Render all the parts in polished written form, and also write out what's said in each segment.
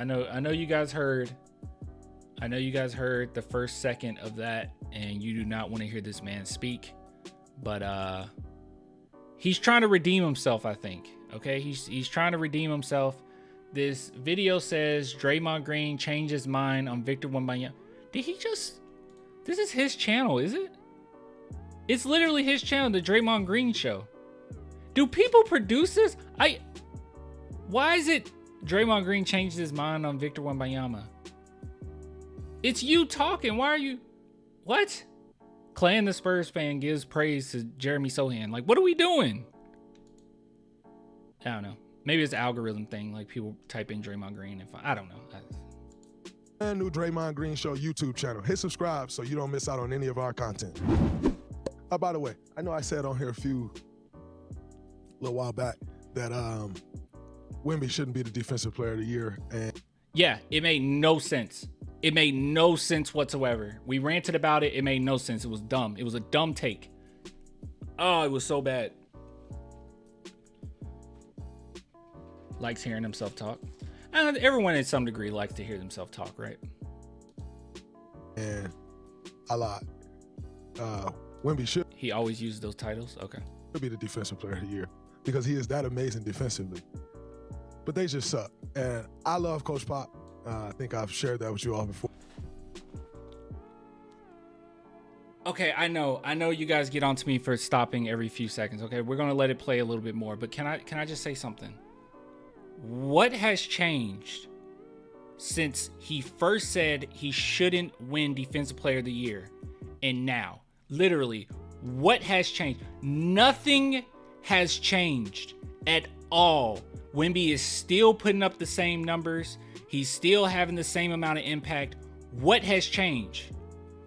I know you guys heard. I know you guys heard the first second of that, and you do not want to hear this man speak. But he's trying to redeem himself, I think. Okay, he's trying to redeem himself. This video says Draymond Green changed his mind on Victor Wembanyama. Did he just? This is his channel, is it? It's literally his channel, the Draymond Green Show. Do people produce this? Why is it Draymond Green changed his mind on Victor Wembanyama? It's you talking. Why are you? What? Clan the Spurs fan gives praise to Jeremy Sohan. Like, what are we doing? I don't know. Maybe it's an algorithm thing. Like, people type in Draymond Green and I don't know. Brand new Draymond Green Show YouTube channel. Hit subscribe so you don't miss out on any of our content. By the way, I know I said on here a little while back that Wemby shouldn't be the defensive player of the year. And yeah, it made no sense. It made no sense whatsoever. We ranted about it. It made no sense. It was dumb. It was a dumb take. Oh, it was so bad. Likes hearing himself talk. And everyone in some degree likes to hear themselves talk, right? And I lied. Wemby should. He always uses those titles? Okay. Be the defensive player of the year because he is that amazing defensively. But they just suck. And I love Coach Pop. I think I've shared that with you all before. Okay, I know you guys get on to me for stopping every few seconds. Okay, we're gonna let it play a little bit more. But can I just say something? What has changed since he first said he shouldn't win Defensive Player of the Year, and now? Literally, what has changed? Nothing has changed at all. Wemby is still putting up the same numbers. He's still having the same amount of impact. What has changed?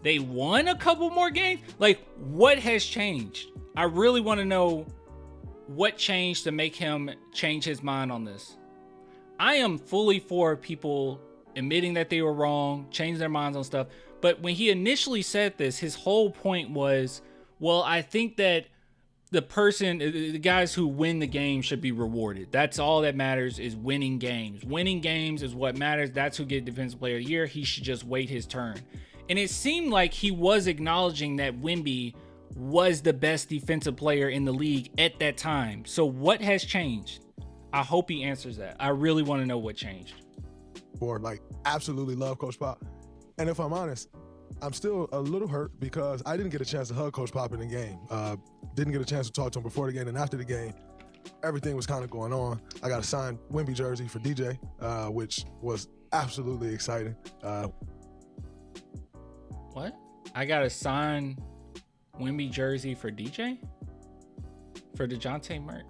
They won a couple more games? Like, what has changed? I really want to know what changed to make him change his mind on this. I am fully for people admitting that they were wrong, changing their minds on stuff. But when he initially said this, his whole point was, well, I think that the guys who win the game should be rewarded. That's all that matters, is winning games. Winning games is what matters. That's who gets Defensive Player of the Year. He should just wait his turn. And it seemed like he was acknowledging that Wemby was the best defensive player in the league at that time. So what has changed? I hope he answers that. I really want to know what changed. Or like, absolutely love Coach Pop. And if I'm honest, I'm still a little hurt because I didn't get a chance to hug Coach Pop in the game. Didn't get a chance to talk to him before the game and after the game. Everything was kind of going on. I got a signed Wemby jersey for DJ, which was absolutely exciting. What? I got a signed Wemby jersey for DJ? For Dejounte Murray?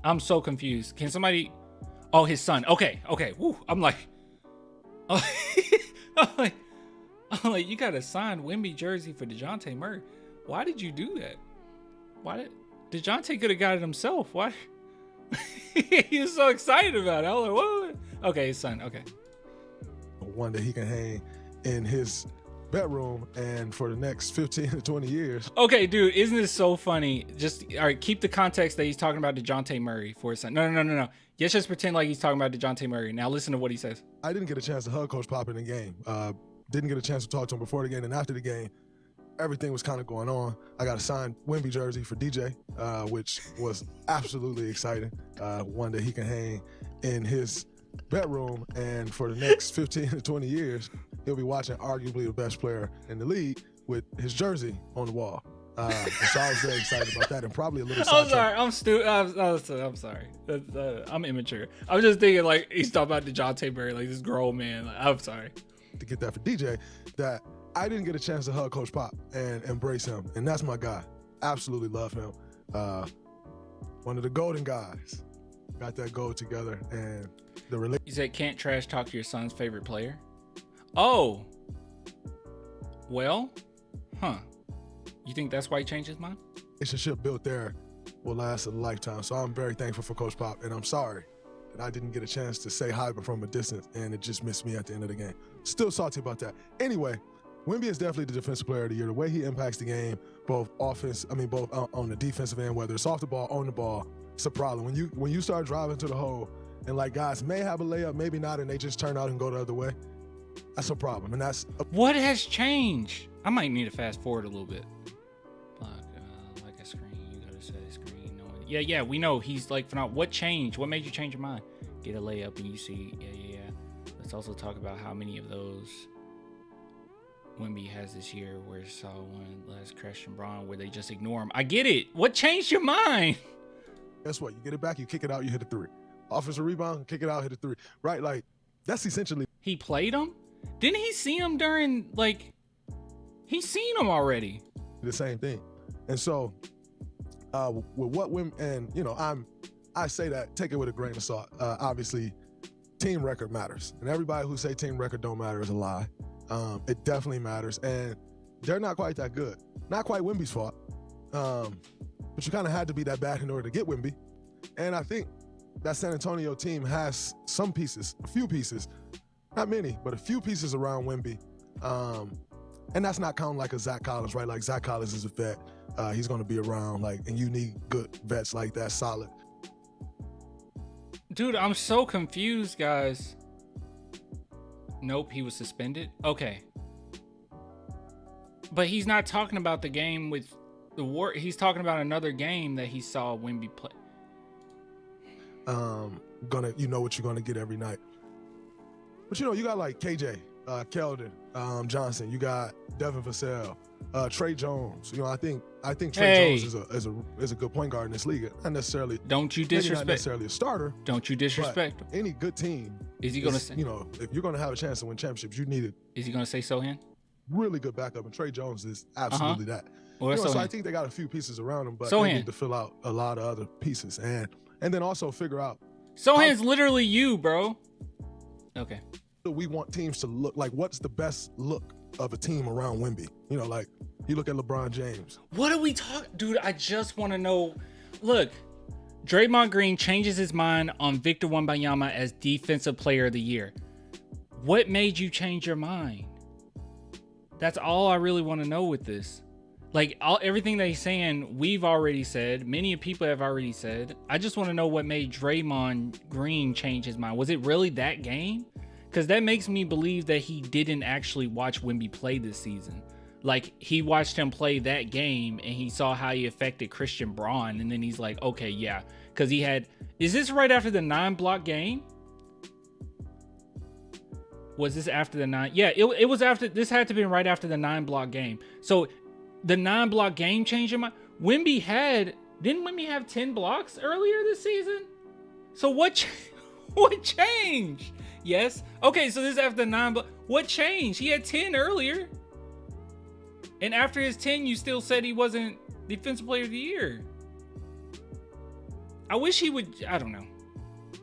I'm so confused. Can somebody... Oh, his son. Okay. Woo. I'm like... Oh, I'm like, you got a signed Wemby jersey for Dejounte Murray. Why did you do that? Why did... Dejounte could have got it himself. Why? He was so excited about it. I was like, what? Okay, his son. Okay. One that he can hang in his bedroom and for the next 15 to 20 years. Okay, dude, isn't this so funny? Just, all right, keep the context that he's talking about Dejounte Murray for a second. No. Let's just pretend like he's talking about Dejounte Murray. Now listen to what he says. I didn't get a chance to hug Coach Pop in the game. Didn't get a chance to talk to him before the game and after the game. Everything was kind of going on. I got a signed Wemby jersey for DJ, which was absolutely exciting. One that he can hang in his bedroom, and for the next 15 to 20 years, he'll be watching arguably the best player in the league with his jersey on the wall. And so I was very excited about that, and probably a little. I'm sorry, I'm stupid. I'm sorry. I'm immature. I'm just thinking like he's talking about Dejounte Murray, like this grown man. Like, I'm sorry. To get that for DJ, that I didn't get a chance to hug Coach Pop and embrace him, and that's my guy. Absolutely love him. One of the golden guys. Got that goal together, and the relationship. You said can't trash talk to your son's favorite player. Oh. Well, huh. You think that's why he changed his mind? Relationship built there will last a lifetime. So I'm very thankful for Coach Pop, and I'm sorry that I didn't get a chance to say hi from a distance, and it just missed me at the end of the game. Still salty about that. Anyway, Wemby is definitely the defensive player of the year. The way he impacts the game, both on the defensive end, whether it's off the ball, on the ball, it's a problem. When you start driving to the hole and like guys may have a layup, maybe not, and they just turn out and go the other way. That's a problem, and that's what has changed. I might need to fast forward a little bit. Like a screen, you gotta set a screen. Yeah, we know he's like phenomenal. What changed? What made you change your mind? Get a layup and you see, yeah. Let's also talk about how many of those Wemby has this year, where I saw one last Christian Braun where they just ignore him. I get it. What changed your mind? Guess what? You get it back, you kick it out, you hit a three. Offensive rebound, kick it out, hit a three. Right? Like, that's essentially. He played him? Didn't he see him during, like, he's seen him already? The same thing. And so, with what Wemby, and, you know, I say that, take it with a grain of salt. Obviously, team record matters. And everybody who say team record don't matter is a lie. It definitely matters. And they're not quite that good. Not quite Wemby's fault. But you kind of had to be that bad in order to get Wemby. And I think that San Antonio team has some pieces, a few pieces, not many, but a few pieces around Wemby. And that's not counting like a Zach Collins, right? Like Zach Collins is a vet. He's going to be around, like, and you need good vets like that, solid. Dude, I'm so confused, guys. Nope, he was suspended. Okay. But he's not talking about the game with the War. He's talking about another game that he saw Wemby play. You know what you're gonna get every night. But you know, you got like KJ, Keldon, Johnson. You got Devin Vassell, Trey Jones. You know, I think Trey Jones is a good point guard in this league. Not necessarily. Don't you disrespect? Not necessarily a starter. Don't you disrespect him? Any good team. Is he gonna say? You know, if you're gonna have a chance to win championships, you need it. Is he gonna say Sohan? Really good backup, and Trey Jones is absolutely that. Well, so I think they got a few pieces around him, but they need to fill out a lot of other pieces, and then also figure out. Sohan's literally you, bro. Okay. We want teams to look like, what's the best look of a team around Wemby? You know, like you look at LeBron James. What are we talking, dude? I just want to know. Look, Draymond Green changes his mind on Victor Wembanyama as Defensive Player of the Year. What made you change your mind? That's all I really want to know with this. Like, everything that he's saying, we've already said. Many people have already said. I just want to know what made Draymond Green change his mind. Was it really that game? Because that makes me believe that he didn't actually watch Wemby play this season. Like, he watched him play that game, and he saw how he affected Christian Braun, and then he's like, okay, yeah. Because he had... Is this right after the 9-block game? Was this after the 9? Yeah, it was after... This had to be right after the 9-block game. So... The 9-block game changed your mind. Didn't Wemby have 10 blocks earlier this season? So what changed? Yes. Okay, so this is after the 9 block. What changed? He had 10 earlier. And after his 10, you still said he wasn't Defensive Player of the Year. I wish he would. I don't know.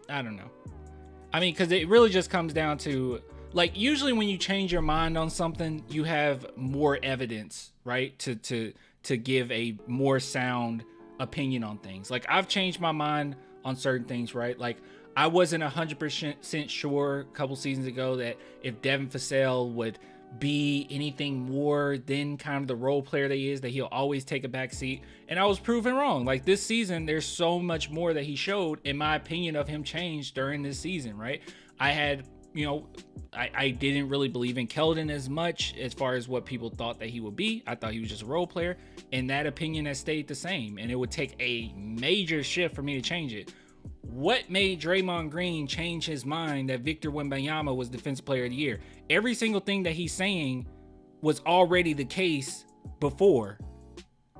I mean, because it really just comes down to, like, usually when you change your mind on something, you have more evidence, right? To give a more sound opinion on things. Like, I've changed my mind on certain things, right? Like, I wasn't 100% sure a couple seasons ago that if Devin Vassell would be anything more than kind of the role player that he is, that he'll always take a back seat. And I was proven wrong. Like, this season, there's so much more that he showed, in my opinion, of him changed during this season, right? I didn't really believe in Keldon as much as far as what people thought that he would be. I thought he was just a role player, and that opinion has stayed the same. And it would take a major shift for me to change it. What made Draymond Green change his mind that Victor Wembanyama was Defensive Player of the Year? Every single thing that he's saying was already the case before.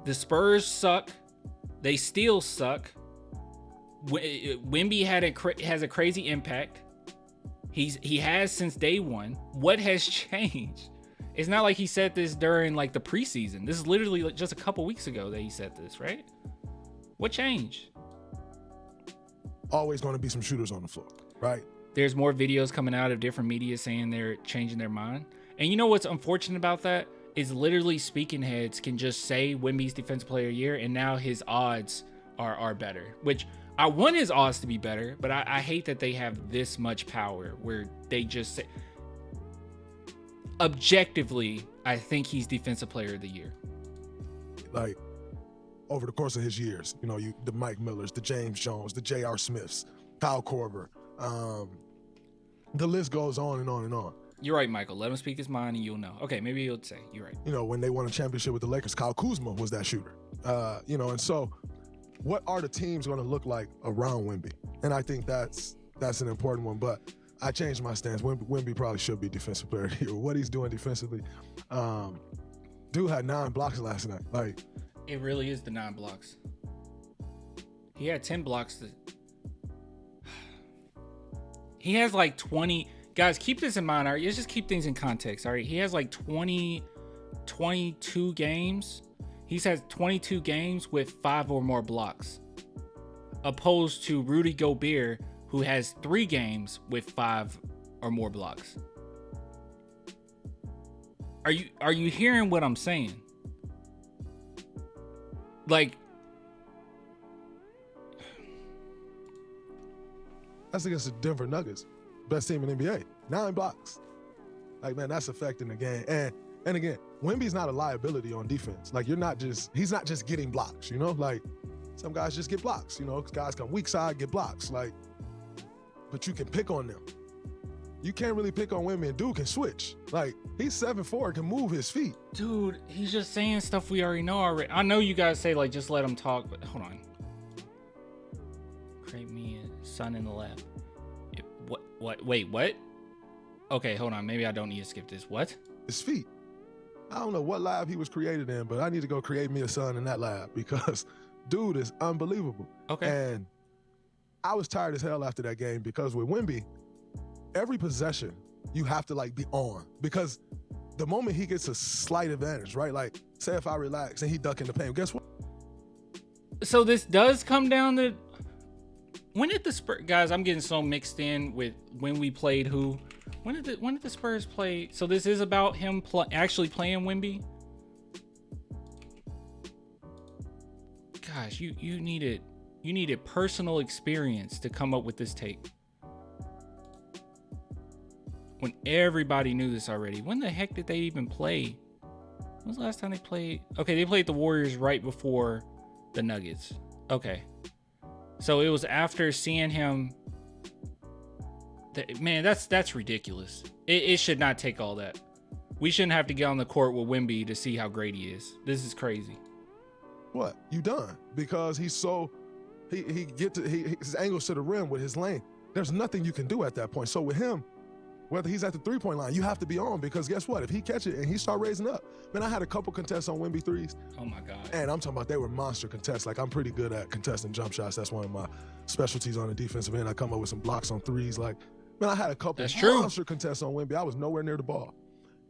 The Spurs suck. They still suck. Wemby has a crazy impact. He has since day one. What has changed? It's not like he said this during like the preseason. This is literally just a couple weeks ago that he said this, right? What changed? Always going to be some shooters on the floor, right? There's more videos coming out of different media saying they're changing their mind. And you know what's unfortunate about that is literally speaking heads can just say Wemby's Defensive Player of the Year, and now his odds are better, which I want his odds to be better, but I hate that they have this much power where they just say, objectively, I think he's Defensive Player of the Year. Like, over the course of his years, you know, the Mike Millers, the James Jones, the J.R. Smiths, Kyle Korver, The list goes on and on and on. You're right, Michael. Let him speak his mind and you'll know. Okay, maybe he'll say, you're right. You know, when they won a championship with the Lakers, Kyle Kuzma was that shooter. You know, and so what are the teams going to look like around Wemby? And I think that's an important one. But I changed my stance. Wemby probably should be defensive player of the year. What he's doing defensively. Dude had 9 blocks last night. Like, it really is the 9 blocks. He had 10 blocks. He has like 20. Guys, keep this in mind. All right, let's just keep things in context. All right, he has like 22 games. He's had 22 games with 5 or more blocks, opposed to Rudy Gobert, who has 3 games with 5 or more blocks. Are you hearing what I'm saying? Like, that's against the Denver Nuggets, best team in the NBA. 9 blocks. Like, man, that's affecting the game. And again, Wemby's not a liability on defense. Like, he's not just getting blocks, you know? Like, some guys just get blocks, you know? Guys come weak side, get blocks. Like, but you can pick on them. You can't really pick on Wemby, and dude can switch. Like, he's 7'4", can move his feet. Dude, he's just saying stuff we already know already. I know you guys say, like, just let him talk, but hold on. Create me a son in the lab. What? Wait, what? Okay, hold on. Maybe I don't need to skip this. What? His feet. I don't know what lab he was created in, but I need to go create me a son in that lab because dude is unbelievable. Okay. And I was tired as hell after that game because with Wemby, every possession you have to like be on because the moment he gets a slight advantage, right? Like, say if I relax and he duck in the paint, guess what? So this does come down to when did the Spurs, guys? I'm getting so mixed in with when we played who. When did the Spurs play? So this is about him actually playing Wemby. Gosh, you needed personal experience to come up with this take. When everybody knew this already. When the heck did they even play? When was the last time they played? Okay, they played the Warriors right before the Nuggets. Okay. So it was after seeing him. Man, that's ridiculous. It should not take all that. We shouldn't have to get on the court with Wemby to see how great he is. This is crazy. What? You done. Because he's so his angles to the rim with his lane. There's nothing you can do at that point. So with him, whether he's at the 3-point line, you have to be on because guess what? If he catch it and he start raising up, man, I had a couple contests on Wemby threes. Oh my God. And I'm talking about they were monster contests. Like I'm pretty good at contesting jump shots. That's one of my specialties on the defensive end. I come up with some blocks on threes. Like, man, I had a couple monster contests on Wemby. I was nowhere near the ball.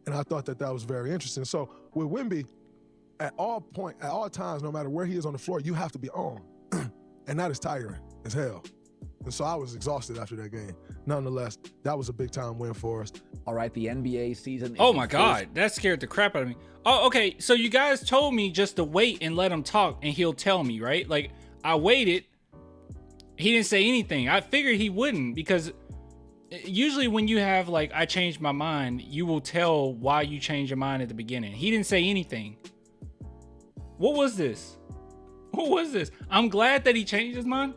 And I thought that was very interesting. So with Wemby, at all times, no matter where he is on the floor, you have to be on. And that is tiring as hell. And so I was exhausted after that game. Nonetheless, that was a big time win for us. All right, the NBA season. Oh my God, that scared the crap out of me. Oh, okay. So you guys told me just to wait and let him talk and he'll tell me, right? Like I waited. He didn't say anything. I figured he wouldn't because usually when you have like, I changed my mind, you will tell why you changed your mind at the beginning. He didn't say anything. What was this? What was this? I'm glad that he changed his mind.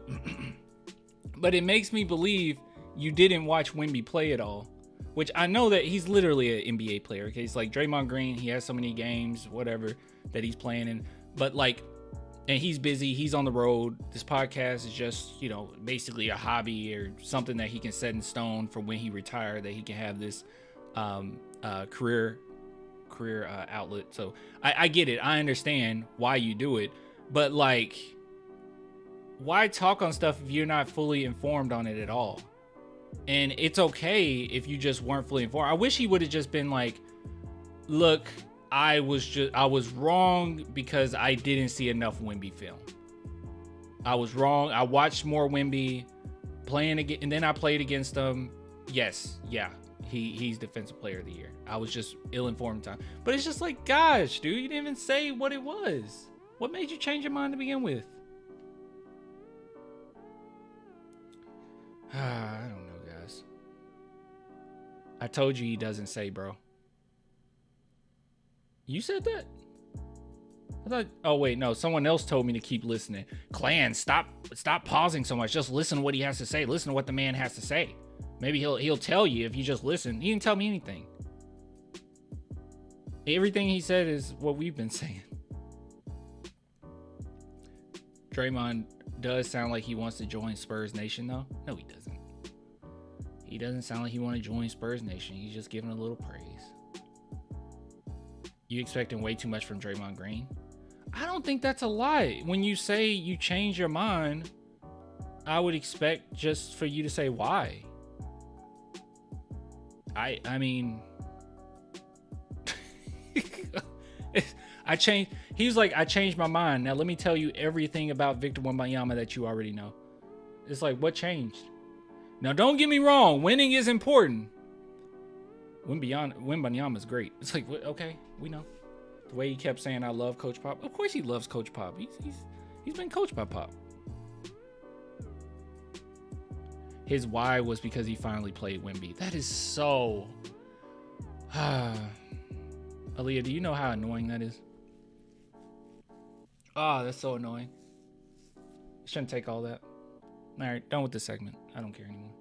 But it makes me believe you didn't watch Wemby play at all, which I know that he's literally an NBA player. Okay, it's like Draymond Green. He has so many games, whatever, that he's playing in. But like, and he's busy. He's on the road. This podcast is just, you know, basically a hobby or something that he can set in stone for when he retired, that he can have this career outlet. So I get it. I understand why you do it, but like, why talk on stuff if you're not fully informed on it at all? And it's okay if you just weren't fully informed. I wish he would have just been like, look, I was wrong because I didn't see enough Wemby film. I was wrong. I watched more Wemby playing again, and then I played against him. Yes, yeah, he's defensive player of the year. I was just ill-informed time. But it's just like, gosh, dude, you didn't even say what it was. What made you change your mind to begin with? I don't know, guys. I told you he doesn't say, bro. You said that? I thought, oh wait, no, someone else told me to keep listening. Clan, stop pausing so much. Just listen to what he has to say. Listen to what the man has to say. Maybe he'll tell you if you just listen. He didn't tell me anything. Everything he said is what we've been saying. Draymond does sound like he wants to join Spurs Nation, though. No, he doesn't. He doesn't sound like he wants to join Spurs Nation. He's just giving a little praise. You expecting way too much from Draymond Green? I don't think that's a lie. When you say you change your mind, I would expect just for you to say why. I mean, I changed. He was like, I changed my mind. Now let me tell you everything about Victor Wembanyama that you already know. It's like, what changed? Now don't get me wrong, winning is important. Wembanyama is great. It's like, okay, we know. The way he kept saying, I love Coach Pop. Of course he loves Coach Pop. He's been coached by Pop. His why was because he finally played Wemby. That is so... Aaliyah, do you know how annoying that is? That's so annoying. Shouldn't take all that. All right, done with this segment. I don't care anymore.